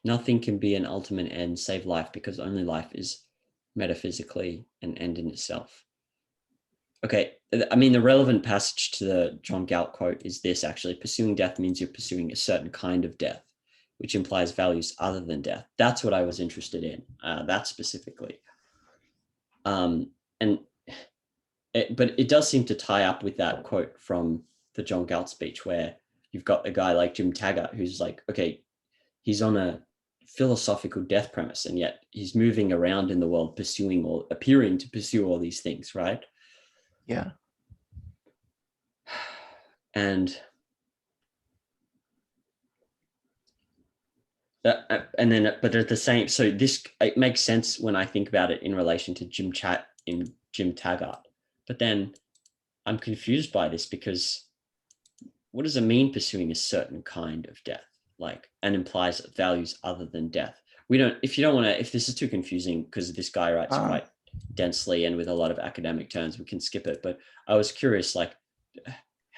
[SPEAKER 1] Nothing can be an ultimate end save life, because only life is metaphysically an end in itself. Okay, I mean, the relevant passage to the John Galt quote is this, actually. Pursuing death means you're pursuing a certain kind of death, which implies values other than death. That's what I was interested in, that specifically. But it does seem to tie up with that quote from the John Galt speech, where you've got a guy like Jim Taggart who's like, okay, he's on a philosophical death premise, and yet he's moving around in the world pursuing or appearing to pursue all these things, right?
[SPEAKER 2] Yeah.
[SPEAKER 1] And then, but at the same, so this, it makes sense when I think about it in relation to Jim Taggart. But then I'm confused by this, because what does it mean pursuing a certain kind of death, like, and implies values other than death? If this is too confusing, because this guy writes quite densely and with a lot of academic terms, we can skip it. But I was curious, like,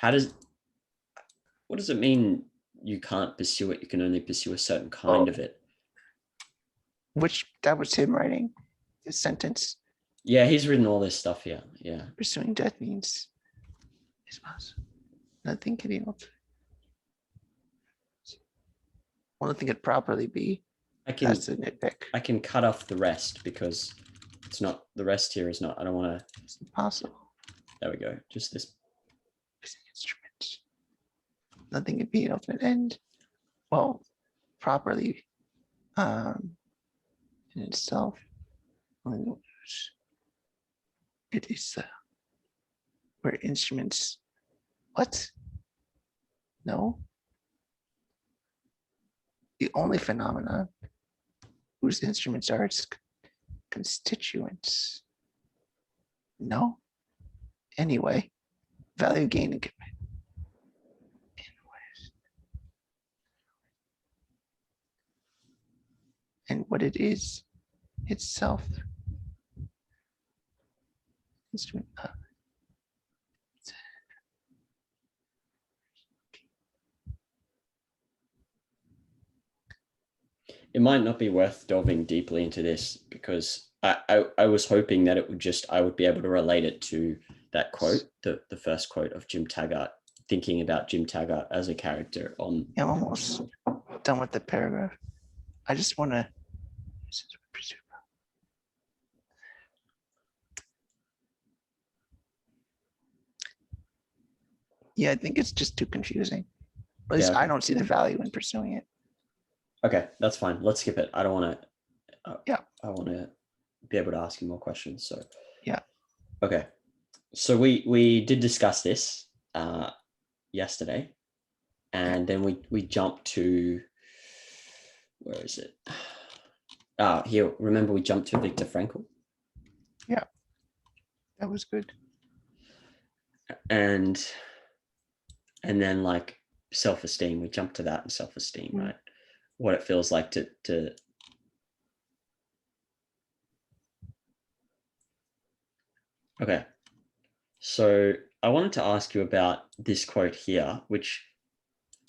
[SPEAKER 1] what does it mean you can't pursue it? You can only pursue a certain kind of it.
[SPEAKER 2] That was him writing his sentence.
[SPEAKER 1] Yeah, he's written all this stuff here. Yeah.
[SPEAKER 2] Pursuing death means nothing can be able to. One thing could properly be. That's a nitpick.
[SPEAKER 1] I can cut off the rest, because it's not, the rest here is not, I don't want to.
[SPEAKER 2] It's impossible.
[SPEAKER 1] There we go. Just this.
[SPEAKER 2] Instruments. Nothing can be an ultimate end. Well, properly in itself. It is where instruments. What? No. The only phenomenon whose instruments are its constituents. No. Anyway, value gain and commitment. And what it is itself. Instrument.
[SPEAKER 1] It might not be worth delving deeply into this, because I was hoping that I would be able to relate it to that quote, the first quote of Jim Taggart, thinking about Jim Taggart as a character on.
[SPEAKER 2] Yeah, I'm almost done with the paragraph. I just want to. Yeah, I think it's just too confusing. At least I don't see the value in pursuing it.
[SPEAKER 1] Okay, that's fine. Let's skip it. I don't want to.
[SPEAKER 2] Yeah.
[SPEAKER 1] I want to be able to ask you more questions. So.
[SPEAKER 2] Yeah.
[SPEAKER 1] Okay. So we did discuss this yesterday, and then we jumped to, where is it? Here. Remember, we jumped to Viktor Frankl.
[SPEAKER 2] Yeah, that was good.
[SPEAKER 1] And then like self-esteem, we jumped to that, and self-esteem, right? What it feels like to okay. So I wanted to ask you about this quote here, which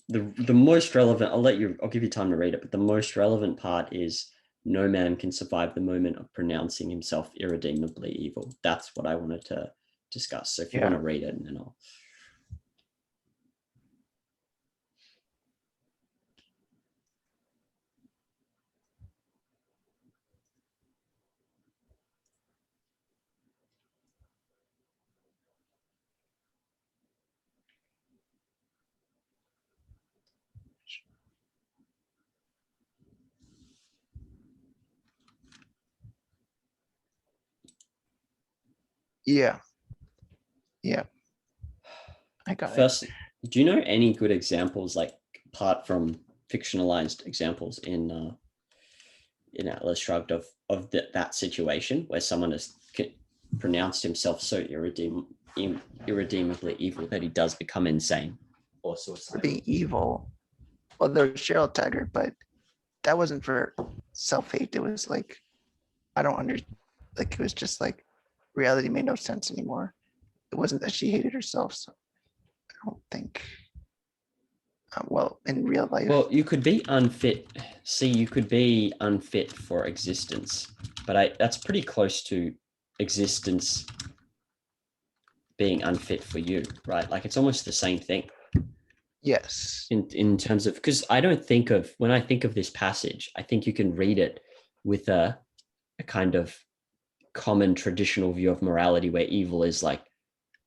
[SPEAKER 1] the most relevant, I'll give you time to read it, but the most relevant part is, no man can survive the moment of pronouncing himself irredeemably evil. That's what I wanted to discuss. So if you want to read it, and then I'll.
[SPEAKER 2] Yeah. Yeah. I got
[SPEAKER 1] First,
[SPEAKER 2] it.
[SPEAKER 1] do you know any good examples, like apart from fictionalized examples in Atlas Shrugged, of that situation where someone has pronounced himself so irredeemably evil that he does become insane or
[SPEAKER 2] For
[SPEAKER 1] suicidal?
[SPEAKER 2] being evil. Well, there's Cheryl Taggart, but that wasn't for self-hate. It was like, I don't like, it was just like reality made no sense anymore. It wasn't that she hated herself. So I don't think, well, in real life.
[SPEAKER 1] Well, you could be unfit. See, you could be unfit for existence, but that's pretty close to existence being unfit for you, right? Like it's almost the same thing.
[SPEAKER 2] Yes.
[SPEAKER 1] In terms of, because I don't think of, when I think of this passage, I think you can read it with a kind of common traditional view of morality where evil is like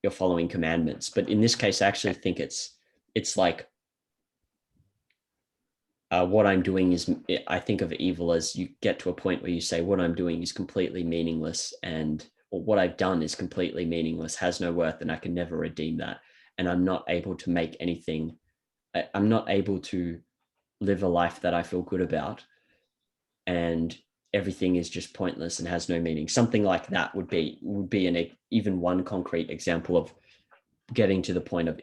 [SPEAKER 1] you're following commandments. But in this case, I actually think it's like what I'm doing is, I think of evil as you get to a point where you say what I'm doing is completely meaningless, and or what I've done is completely meaningless, has no worth, and I can never redeem that. And I'm not able to make anything, I'm not able to live a life that I feel good about. And everything is just pointless and has no meaning. Something like that would be an even one concrete example of getting to the point of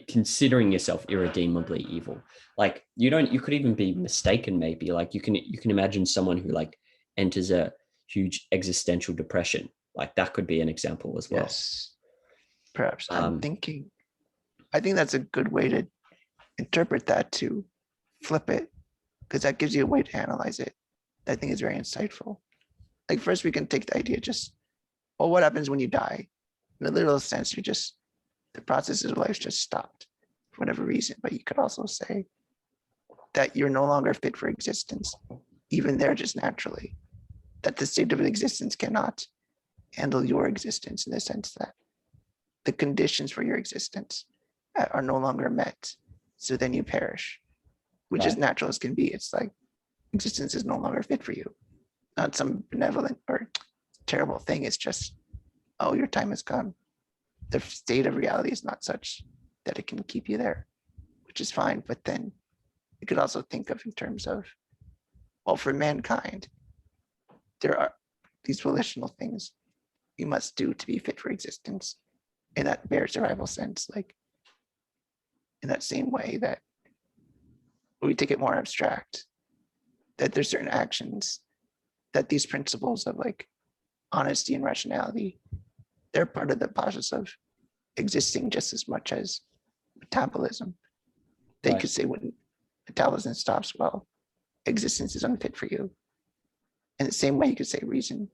[SPEAKER 1] considering yourself irredeemably evil. Like you could even be mistaken, maybe. Like you can imagine someone who like enters a huge existential depression. Like that could be an example as well.
[SPEAKER 2] Yes. Perhaps I think that's a good way to interpret that, to flip it, because that gives you a way to analyze it. I think it's very insightful. Like first we can take the idea just, well, what happens when you die? In a literal sense, the process of life just stopped for whatever reason. But you could also say that you're no longer fit for existence, even there just naturally, that the state of existence cannot handle your existence, in the sense that the conditions for your existence are no longer met. So then you perish, which is natural as can be. It's like existence is no longer fit for you. Not some benevolent or terrible thing. It's just, oh, your time has come. The state of reality is not such that it can keep you there, which is fine. But then you could also think of in terms of, well, for mankind, there are these volitional things you must do to be fit for existence in that bare survival sense. Like in that same way that we take it more abstract, that there's certain actions that these principles of like honesty and rationality, they're part of the process of existing just as much as metabolism. They could say when metabolism stops, well, existence is unfit for you. In the same way, you could say reason,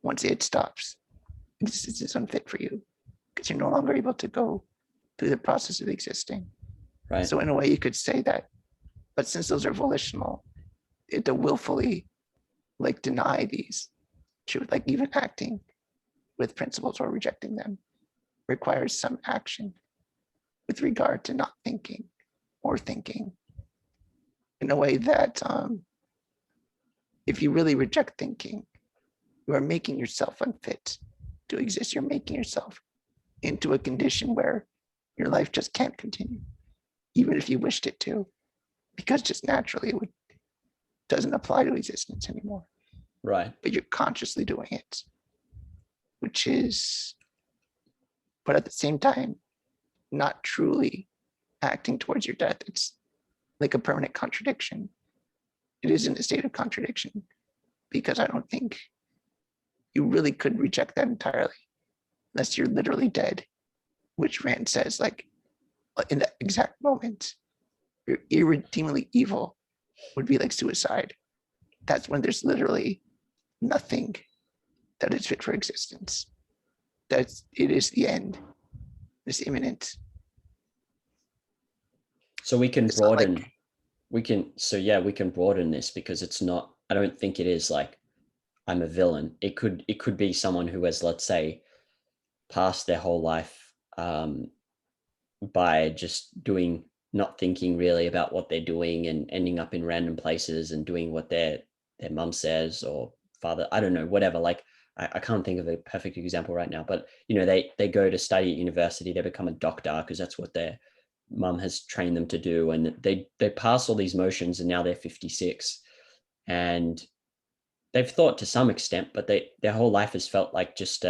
[SPEAKER 2] once it stops, existence is unfit for you because you're no longer able to go through the process of existing.
[SPEAKER 1] Right.
[SPEAKER 2] So in a way, you could say that, but since those are volitional, to willfully like deny these, to like even acting with principles or rejecting them requires some action with regard to not thinking or thinking, in a way that if you really reject thinking, you are making yourself unfit to exist. You're making yourself into a condition where your life just can't continue, even if you wished it to, because just naturally doesn't apply to existence anymore.
[SPEAKER 1] Right.
[SPEAKER 2] But you're consciously doing it, which is, but at the same time, not truly acting towards your death. It's like a permanent contradiction. It is in a state of contradiction because I don't think you really could reject that entirely unless you're literally dead, which Rand says, like, in that exact moment, you're irredeemably evil would be like suicide. That's when there's literally nothing that is fit for existence. It is the end. It's imminent.
[SPEAKER 1] So we can
[SPEAKER 2] It's not
[SPEAKER 1] broaden,
[SPEAKER 2] like,
[SPEAKER 1] we can broaden this because it's not, I don't think it is like I'm a villain. It could be someone who has, let's say, passed their whole life by just not thinking really about what they're doing and ending up in random places and doing what their mum says or father, I don't know, whatever. Like I can't think of a perfect example right now, but they go to study at university, they become a doctor because that's what their mum has trained them to do, and they pass all these motions, and now they're 56, and they've thought to some extent, but their whole life has felt like just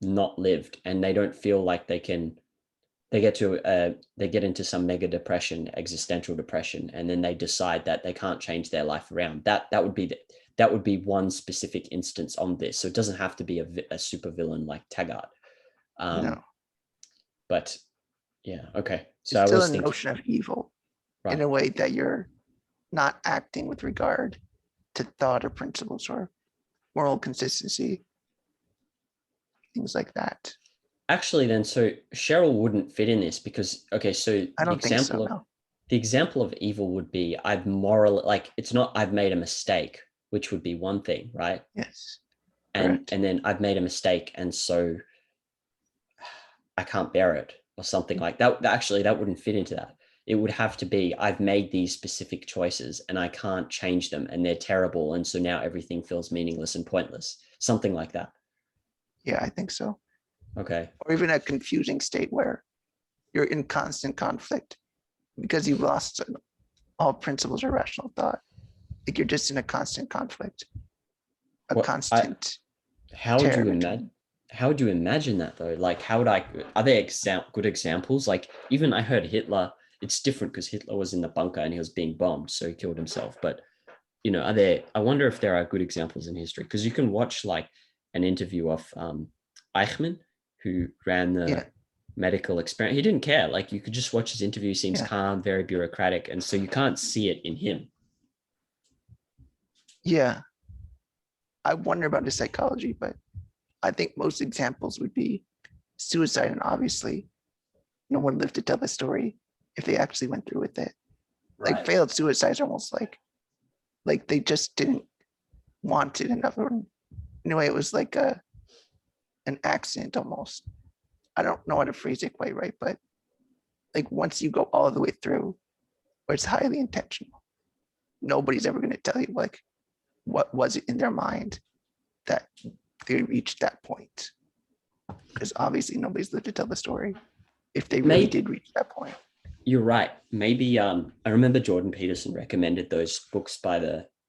[SPEAKER 1] not lived, and they don't feel like they can. They get into some mega depression, existential depression, and then they decide that they can't change their life around. That would be one specific instance on this. So it doesn't have to be a super villain like Taggart.
[SPEAKER 2] no,
[SPEAKER 1] But yeah, okay. So
[SPEAKER 2] it's
[SPEAKER 1] I
[SPEAKER 2] still a
[SPEAKER 1] was thinking,
[SPEAKER 2] notion of evil in
[SPEAKER 1] right.
[SPEAKER 2] a way that you're not acting with regard to thought or principles or moral consistency, things like that.
[SPEAKER 1] Actually, then, so Cheryl wouldn't fit in this because, okay, so
[SPEAKER 2] I don't think so, no.
[SPEAKER 1] the example of evil would be I've moral, like it's not I've made a mistake, which would be one thing, right?
[SPEAKER 2] Yes,
[SPEAKER 1] And
[SPEAKER 2] correct.
[SPEAKER 1] and then I've made a mistake, and so I can't bear it or something like that. Actually, that wouldn't fit into that. It would have to be I've made these specific choices and I can't change them, and they're terrible, and so now everything feels meaningless and pointless. Something like that.
[SPEAKER 2] Yeah, I think so.
[SPEAKER 1] Okay.
[SPEAKER 2] Or even a confusing state where you're in constant conflict because you've lost all principles or rational thought. Like you're just in a constant conflict, a
[SPEAKER 1] Well, I
[SPEAKER 2] constant
[SPEAKER 1] how would
[SPEAKER 2] tear
[SPEAKER 1] you imagine?
[SPEAKER 2] between.
[SPEAKER 1] How would you imagine that though? Like, how would I? Are there good examples? Like, even I heard Hitler. It's different because Hitler was in the bunker and he was being bombed, so he killed himself. But are there? I wonder if there are good examples in history because you can watch like an interview of Eichmann, who ran
[SPEAKER 2] Yeah,
[SPEAKER 1] the medical experiment. He didn't care. Like, you could just watch his interview. He seems
[SPEAKER 2] yeah,
[SPEAKER 1] calm, very bureaucratic, and so you can't see it in him.
[SPEAKER 2] yeah. I wonder about his psychology, but I think most examples would be suicide, and obviously no one lived to tell the story if they actually went through with it. Like
[SPEAKER 1] Right.
[SPEAKER 2] failed suicides are almost like they just didn't want it enough. In a way, it was like an accident almost. I don't know how to phrase it quite right, but like once you go all the way through, where it's highly intentional, nobody's ever going to tell you like what was it in their mind that they reached that point, because obviously nobody's lived to tell the story if they really
[SPEAKER 1] Maybe
[SPEAKER 2] did reach that point.
[SPEAKER 1] you're right. Maybe I remember Jordan Peterson recommended those books by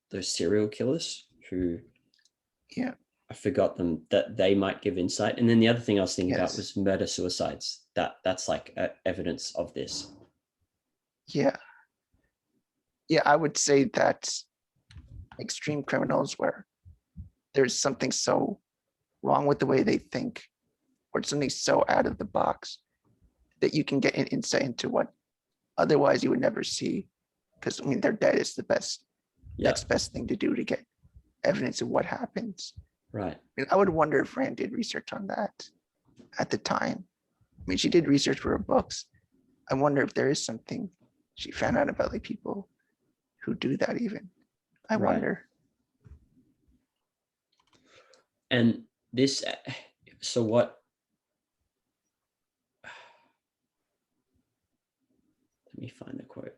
[SPEAKER 1] those serial killers who
[SPEAKER 2] Yeah.
[SPEAKER 1] I forgot them, that they might give insight. And then the other thing I was thinking about
[SPEAKER 2] Yes.
[SPEAKER 1] was murder suicides. That's like evidence of this.
[SPEAKER 2] Yeah. Yeah. I would say that extreme criminals where there's something so wrong with the way they think or something so out of the box that you can get an insight into what otherwise you would never see. Because I mean, they're dead is the best,
[SPEAKER 1] Yeah.
[SPEAKER 2] next best thing to do to get evidence of what happens.
[SPEAKER 1] Right.
[SPEAKER 2] I mean, I would wonder if Rand did research on that at the time. I mean, she did research for her books. I wonder if there is something she found out about like people who do that even. I
[SPEAKER 1] Right.
[SPEAKER 2] wonder.
[SPEAKER 1] And this, so what, let me find the quote.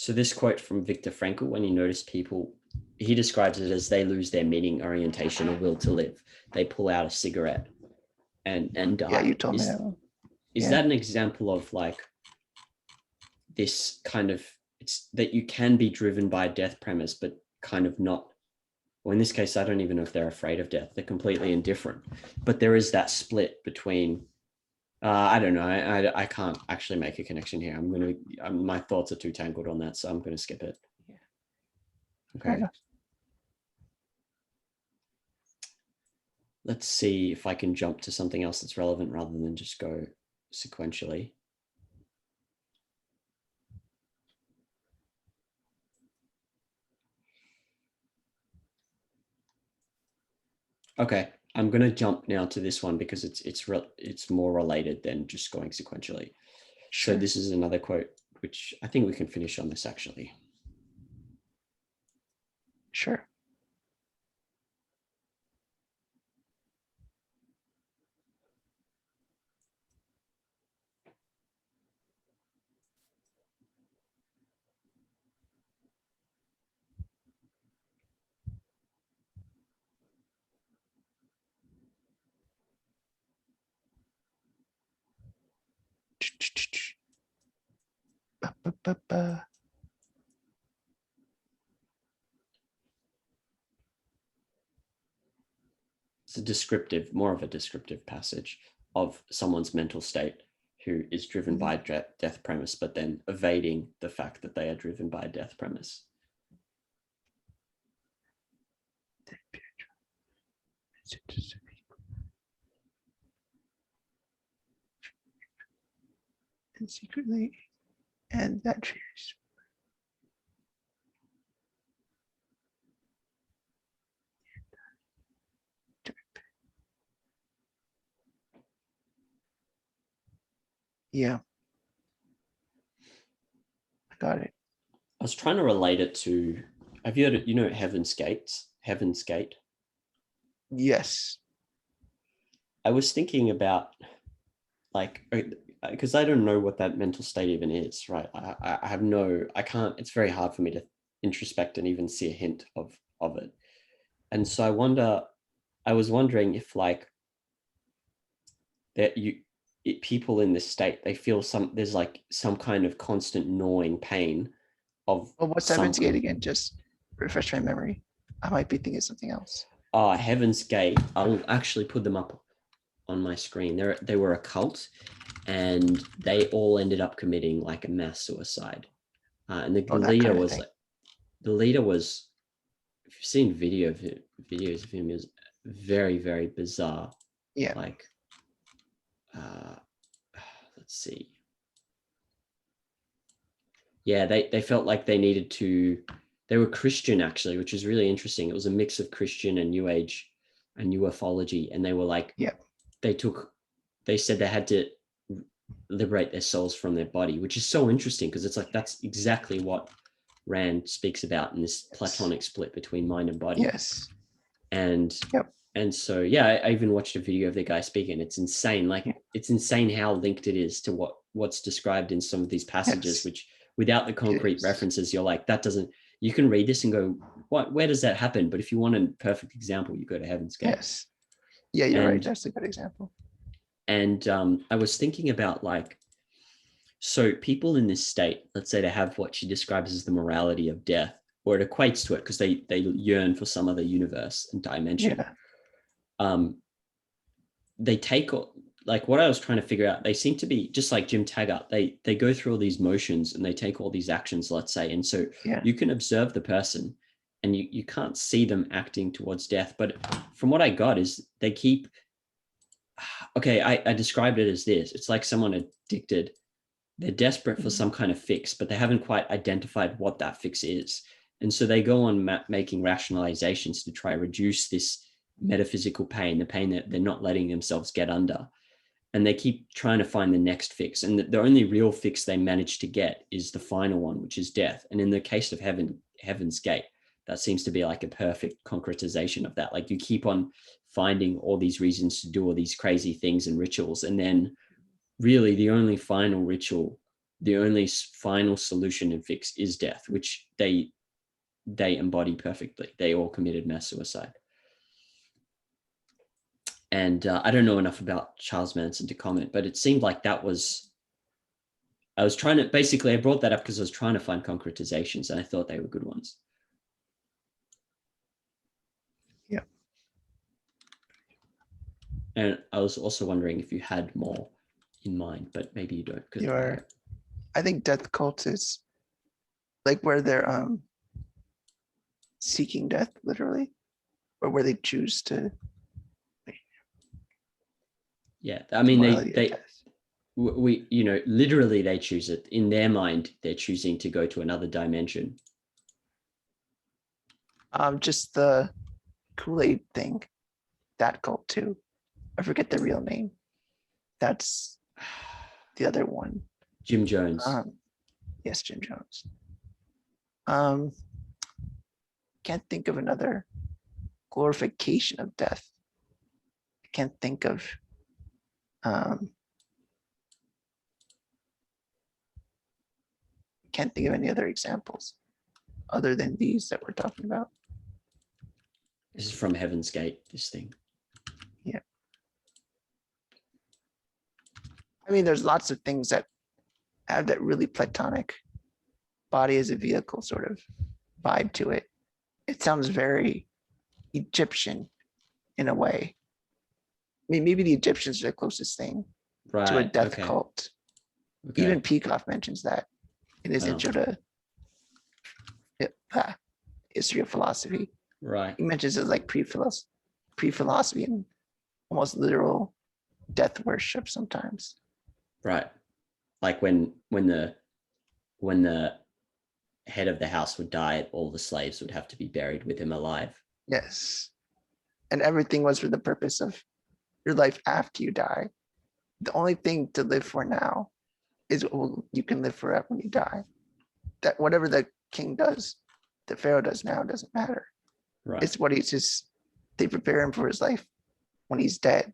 [SPEAKER 1] So this quote from Viktor Frankl, when he noticed people, he describes it as they lose their meaning, orientation, or will to live. They pull out a cigarette and die.
[SPEAKER 2] Yeah, you told me that one.
[SPEAKER 1] Is that an example of like this kind of, it's that you can be driven by a death premise, but kind of not, well, in this case, I don't even know if they're afraid of death. They're completely indifferent, but there is that split between, I don't know. I can't actually make a connection here. My thoughts are too tangled on that, so I'm going to skip it.
[SPEAKER 2] Yeah.
[SPEAKER 1] Okay. Let's see if I can jump to something else that's relevant rather than just go sequentially. Okay, I'm going to jump now to this one because it's more related than just going sequentially. Sure. So this is another quote, which I think we can finish on this actually.
[SPEAKER 2] Sure.
[SPEAKER 1] It's more of a descriptive passage of someone's mental state who is driven by a death premise, but then evading the fact that they are driven by a death premise.
[SPEAKER 2] And secretly, and that cheers. Yeah. I got it.
[SPEAKER 1] I was trying to relate it to, have you heard, Heaven's Gate?
[SPEAKER 2] Yes.
[SPEAKER 1] I was thinking about like, because I don't know what that mental state even is, right? I can't, it's very hard for me to introspect and even see a hint of it. And so I was wondering if like that people in this state, they feel there's like some kind of constant gnawing pain of.
[SPEAKER 2] Well, what's Heaven's Gate again? Just refresh my memory. I might be thinking something else.
[SPEAKER 1] Heaven's Gate. I'll actually put them up on my screen. They were a cult, and they all ended up committing like a mass suicide. And the leader was like, if you've seen videos of him, is very, very bizarre.
[SPEAKER 2] Yeah.
[SPEAKER 1] Like, let's see. Yeah, they felt like they needed to, they were Christian actually, which is really interesting. It was a mix of Christian and New Age and ufology. And they were like,
[SPEAKER 2] yeah,
[SPEAKER 1] they said they had to liberate their souls from their body, which is so interesting because it's like, that's exactly what Rand speaks about in this Platonic split between mind and body.
[SPEAKER 2] Yes.
[SPEAKER 1] And so, yeah, I even watched a video of the guy speaking. It's insane. Like, it's insane how linked it is to what's described in some of these passages, which without the concrete references, you're like, you can read this and go, where does that happen? But if you want a perfect example, you go to Heaven's Gate.
[SPEAKER 2] Yes. Yeah, you're right. That's a good example.
[SPEAKER 1] And I was thinking about like, so people in this state, let's say they have what she describes as the morality of death, or it equates to it because they yearn for some other universe and dimension. Yeah. They take, like what I was trying to figure out, they seem to be just like Jim Taggart. They go through all these motions and they take all these actions, let's say. And so you can observe the person and you can't see them acting towards death. But from what I got is they keep, okay, I described it as this. It's like someone addicted. They're desperate for some kind of fix, but they haven't quite identified what that fix is. And so they go on making rationalizations to try to reduce this metaphysical pain, the pain that they're not letting themselves get under. And they keep trying to find the next fix. And the only real fix they manage to get is the final one, which is death. And in the case of Heaven's Gate, that seems to be like a perfect concretization of that. Like you keep on finding all these reasons to do all these crazy things and rituals. And then really the only final ritual the only final solution and fix is death, which they embody perfectly. They all committed mass suicide. And I don't know enough about Charles Manson to comment, but it seemed like that was, I was trying to, basically I brought that up because I was trying to find concretizations and I thought they were good ones.
[SPEAKER 2] Yeah.
[SPEAKER 1] And I was also wondering if you had more in mind, but maybe you don't.
[SPEAKER 2] I think death cults is like where they're seeking death literally, or where they choose to.
[SPEAKER 1] Yeah, I mean, we literally they choose it. In their mind, they're choosing to go to another dimension.
[SPEAKER 2] Just the Kool-Aid thing, that cult too. I forget the real name. That's the other one.
[SPEAKER 1] Jim Jones.
[SPEAKER 2] Yes, Jim Jones. Can't think of another glorification of death. I can't think of any other examples other than these that we're talking about.
[SPEAKER 1] This is from Heaven's Gate, this thing.
[SPEAKER 2] Yeah. I mean, there's lots of things that have that really Platonic body as a vehicle sort of vibe to it. It sounds very Egyptian in a way. I mean, maybe the Egyptians are the closest thing to a death cult. Okay. Even Peacock mentions that in his intro to History of Philosophy.
[SPEAKER 1] Right.
[SPEAKER 2] He mentions it like pre-philosophy and almost literal death worship sometimes.
[SPEAKER 1] Right. Like when the head of the house would die, all the slaves would have to be buried with him alive.
[SPEAKER 2] Yes. And everything was for the purpose of your life after you die. The only thing to live for now is what you can live forever when you die. That whatever the king does, the pharaoh does now, doesn't matter. Right. It's what they prepare him for his life when he's dead.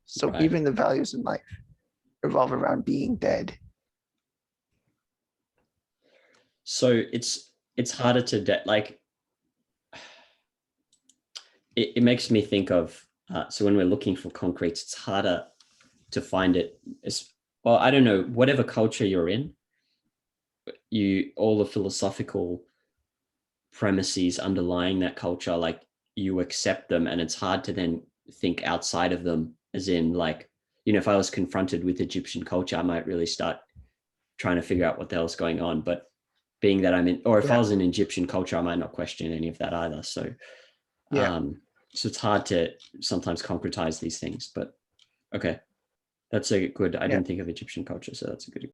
[SPEAKER 2] So right. Even the values in life revolve around being dead.
[SPEAKER 1] So it's harder to like it makes me think of so when we're looking for concretes, it's harder to find it. Well, I don't know, whatever culture you're in, all the philosophical premises underlying that culture, like you accept them, and it's hard to then think outside of them, as in like, if I was confronted with Egyptian culture, I might really start trying to figure out what the hell's going on. But being that I'm in, or if I was in Egyptian culture, I might not question any of that either. So so it's hard to sometimes concretize these things, but okay. That's a good, I didn't think of Egyptian culture, so that's a good